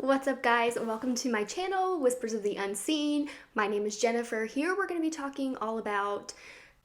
What's up, guys? Welcome to my channel, Whispers of the Unseen. My name is Jennifer. Here we're going to be talking all about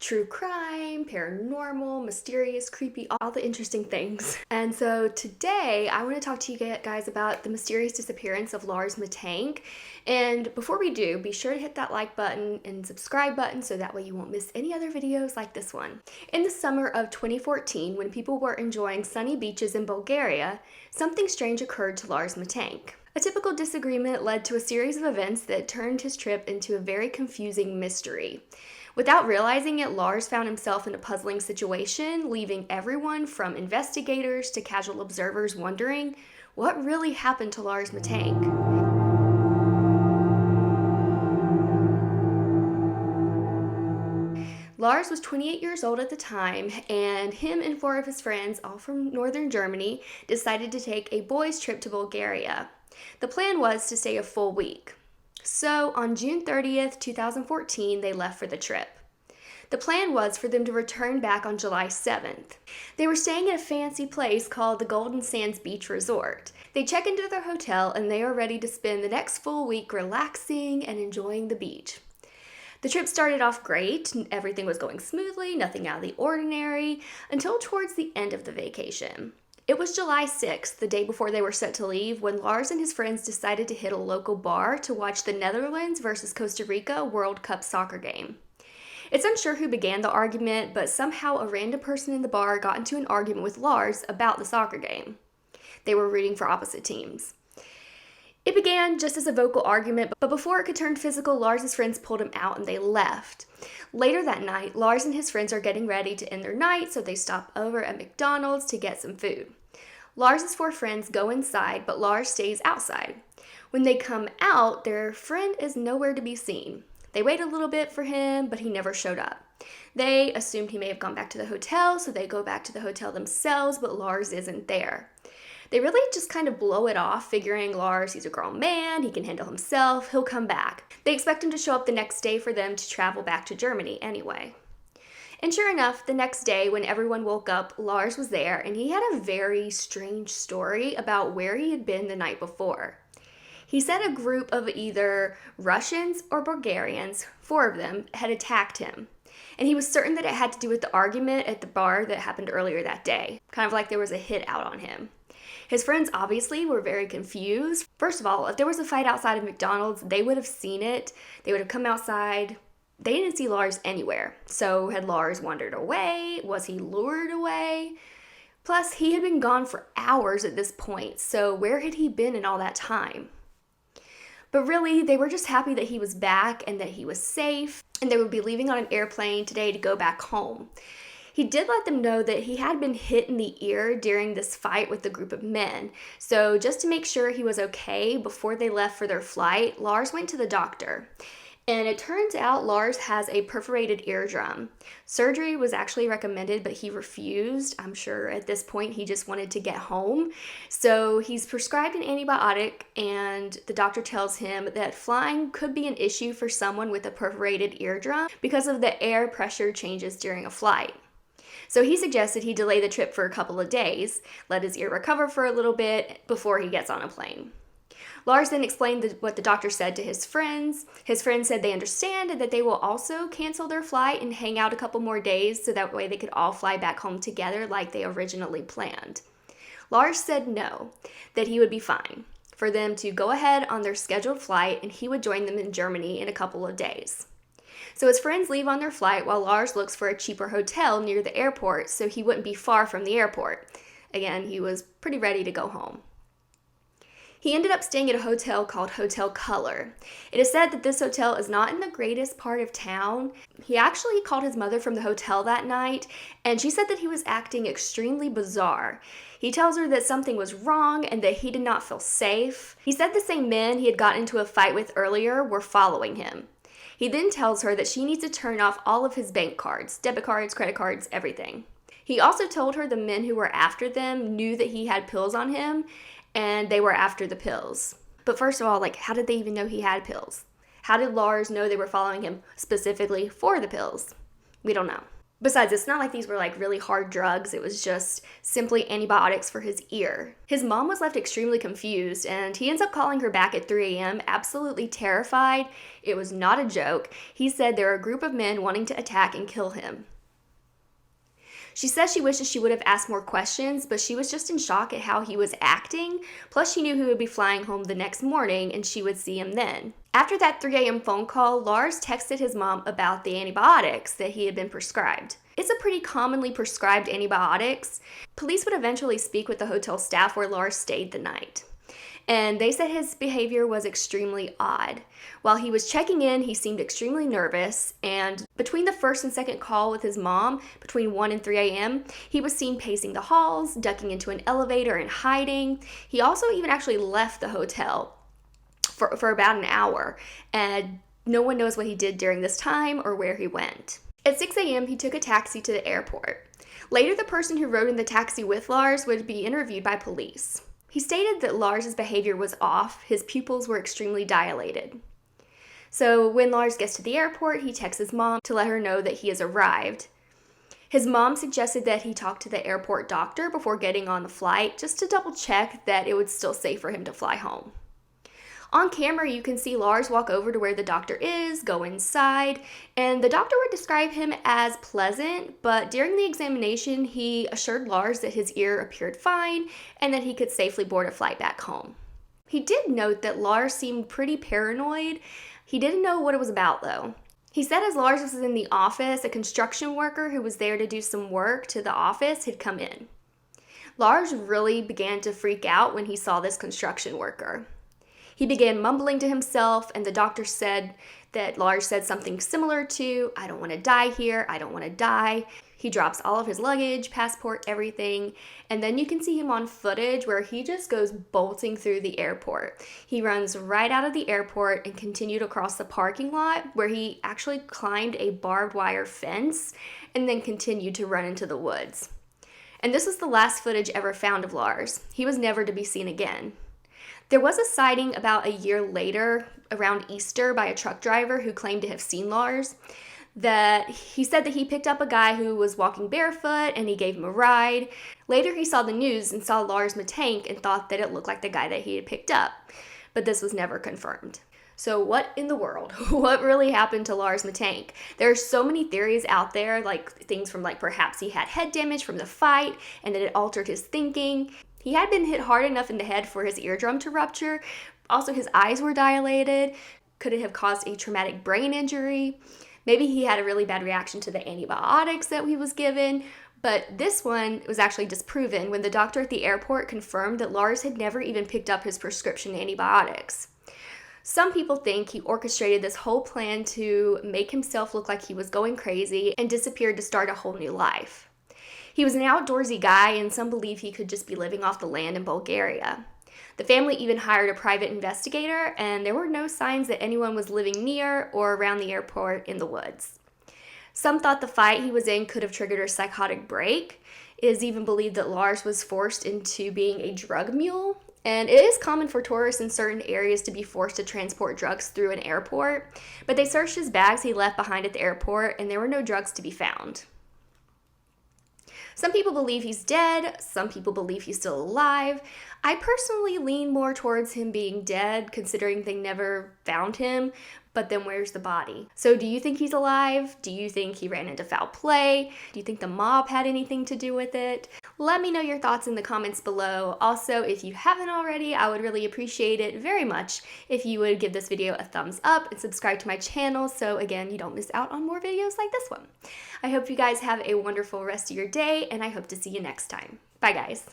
true crime, paranormal, mysterious, creepy, all the interesting things. And so today I want to talk to you guys about the mysterious disappearance of Lars Mittank. And before we do, be sure to hit that like button and subscribe button so that way you won't miss any other videos like this one. In the summer of 2014, when people were enjoying sunny beaches in Bulgaria, something strange occurred to Lars Mittank. A typical disagreement led to a series of events that turned his trip into a very confusing mystery. Without realizing it, Lars found himself in a puzzling situation, leaving everyone from investigators to casual observers wondering what really happened to Lars Mittank. Lars was 28 years old at the time, and him and 4 of his friends, all from northern Germany, decided to take a boys' trip to Bulgaria. The plan was to stay a full week. So on June 30th, 2014, they left for the trip. The plan was for them to return back on July 7th. They were staying at a fancy place called the Golden Sands Beach Resort. They check into their hotel and they are ready to spend the next full week relaxing and enjoying the beach. The trip started off great, everything was going smoothly, nothing out of the ordinary, until towards the end of the vacation. It was July 6th, the day before they were set to leave, when Lars and his friends decided to hit a local bar to watch the Netherlands versus Costa Rica World Cup soccer game. It's unsure who began the argument, but somehow a random person in the bar got into an argument with Lars about the soccer game. They were rooting for opposite teams. It began just as a vocal argument, but before it could turn physical, Lars' friends pulled him out and they left. Later that night, Lars and his friends are getting ready to end their night, so they stop over at McDonald's to get some food. Lars' 4 friends go inside, but Lars stays outside. When they come out, their friend is nowhere to be seen. They wait a little bit for him, but he never showed up. They assumed he may have gone back to the hotel, so they go back to the hotel themselves, but Lars isn't there. They really just kind of blow it off, figuring Lars, he's a grown man, he can handle himself, he'll come back. They expect him to show up the next day for them to travel back to Germany anyway. And sure enough, the next day when everyone woke up, Lars was there and he had a very strange story about where he had been the night before. He said a group of either Russians or Bulgarians, 4 of them, had attacked him. And he was certain that it had to do with the argument at the bar that happened earlier that day, kind of like there was a hit out on him. His friends obviously were very confused. First of all, if there was a fight outside of McDonald's, they would have seen it. They would have come outside. They didn't see Lars anywhere. So had Lars wandered away? Was he lured away? Plus, he had been gone for hours at this point, so where had he been in all that time? But really, they were just happy that he was back and that he was safe, and they would be leaving on an airplane today to go back home. He did let them know that he had been hit in the ear during this fight with the group of men. So just to make sure he was okay before they left for their flight, Lars went to the doctor. And it turns out Lars has a perforated eardrum. Surgery was actually recommended, but he refused. I'm sure at this point he just wanted to get home. So he's prescribed an antibiotic, and the doctor tells him that flying could be an issue for someone with a perforated eardrum because of the air pressure changes during a flight. So he suggested he delay the trip for a couple of days, let his ear recover for a little bit before he gets on a plane. Lars then explained what the doctor said to his friends. His friends said they understand and that they will also cancel their flight and hang out a couple more days so that way they could all fly back home together like they originally planned. Lars said no, that he would be fine, for them to go ahead on their scheduled flight and he would join them in Germany in a couple of days. So his friends leave on their flight while Lars looks for a cheaper hotel near the airport so he wouldn't be far from the airport. Again, he was pretty ready to go home. He ended up staying at a hotel called Hotel Color. It is said that this hotel is not in the greatest part of town. He actually called his mother from the hotel that night, and she said that he was acting extremely bizarre. He tells her that something was wrong and that he did not feel safe. He said the same men he had gotten into a fight with earlier were following him. He then tells her that she needs to turn off all of his bank cards, debit cards, credit cards, everything. He also told her the men who were after them knew that he had pills on him, and they were after the pills. But first of all, how did they even know he had pills? How did Lars know they were following him specifically for the pills? We don't know. Besides, it's not like these were like really hard drugs. It was just simply antibiotics for his ear. His mom was left extremely confused, and he ends up calling her back at 3 a.m., absolutely terrified. It was not a joke. He said there were a group of men wanting to attack and kill him. She says she wishes she would have asked more questions, but she was just in shock at how he was acting. Plus, she knew he would be flying home the next morning and she would see him then. After that 3 a.m. phone call, Lars texted his mom about the antibiotics that he had been prescribed. It's a pretty commonly prescribed antibiotics. Police would eventually speak with the hotel staff where Lars stayed the night, and they said his behavior was extremely odd. While he was checking in, he seemed extremely nervous, and between the first and second call with his mom, between 1 and 3 a.m., he was seen pacing the halls, ducking into an elevator, and hiding. He also even actually left the hotel for about an hour, and no one knows what he did during this time or where he went. At 6 a.m., he took a taxi to the airport. Later, the person who rode in the taxi with Lars would be interviewed by police. He stated that Lars' behavior was off. His pupils were extremely dilated. So when Lars gets to the airport, he texts his mom to let her know that he has arrived. His mom suggested that he talk to the airport doctor before getting on the flight, just to double check that it was still safe for him to fly home. On camera, you can see Lars walk over to where the doctor is, go inside, and the doctor would describe him as pleasant, but during the examination, he assured Lars that his ear appeared fine and that he could safely board a flight back home. He did note that Lars seemed pretty paranoid. He didn't know what it was about, though. He said as Lars was in the office, a construction worker who was there to do some work to the office had come in. Lars really began to freak out when he saw this construction worker. He began mumbling to himself, and the doctor said that Lars said something similar to, "I don't want to die here, I don't want to die." He drops all of his luggage, passport, everything, and then you can see him on footage where he just goes bolting through the airport. He runs right out of the airport and continued across the parking lot where he actually climbed a barbed wire fence and then continued to run into the woods. And this was the last footage ever found of Lars. He was never to be seen again. There was a sighting about a year later, around Easter, by a truck driver who claimed to have seen Lars. That he said that he picked up a guy who was walking barefoot and he gave him a ride. Later he saw the news and saw Lars Mittank and thought that it looked like the guy that he had picked up. But this was never confirmed. So what in the world? What really happened to Lars Mittank? There are so many theories out there, like things from like perhaps he had head damage from the fight and that it altered his thinking. He had been hit hard enough in the head for his eardrum to rupture. Also, his eyes were dilated. Could it have caused a traumatic brain injury? Maybe he had a really bad reaction to the antibiotics that he was given. But this one was actually disproven when the doctor at the airport confirmed that Lars had never even picked up his prescription antibiotics. Some people think he orchestrated this whole plan to make himself look like he was going crazy and disappeared to start a whole new life. He was an outdoorsy guy, and some believe he could just be living off the land in Bulgaria. The family even hired a private investigator, and there were no signs that anyone was living near or around the airport in the woods. Some thought the fight he was in could have triggered a psychotic break. It is even believed that Lars was forced into being a drug mule, and it is common for tourists in certain areas to be forced to transport drugs through an airport, but they searched his bags he left behind at the airport, and there were no drugs to be found. Some people believe he's dead, some people believe he's still alive. I personally lean more towards him being dead, considering they never found him, but then where's the body? So do you think he's alive? Do you think he ran into foul play? Do you think the mob had anything to do with it? Let me know your thoughts in the comments below. Also, if you haven't already, I would really appreciate it very much if you would give this video a thumbs up and subscribe to my channel so again, you don't miss out on more videos like this one. I hope you guys have a wonderful rest of your day, and I hope to see you next time. Bye guys.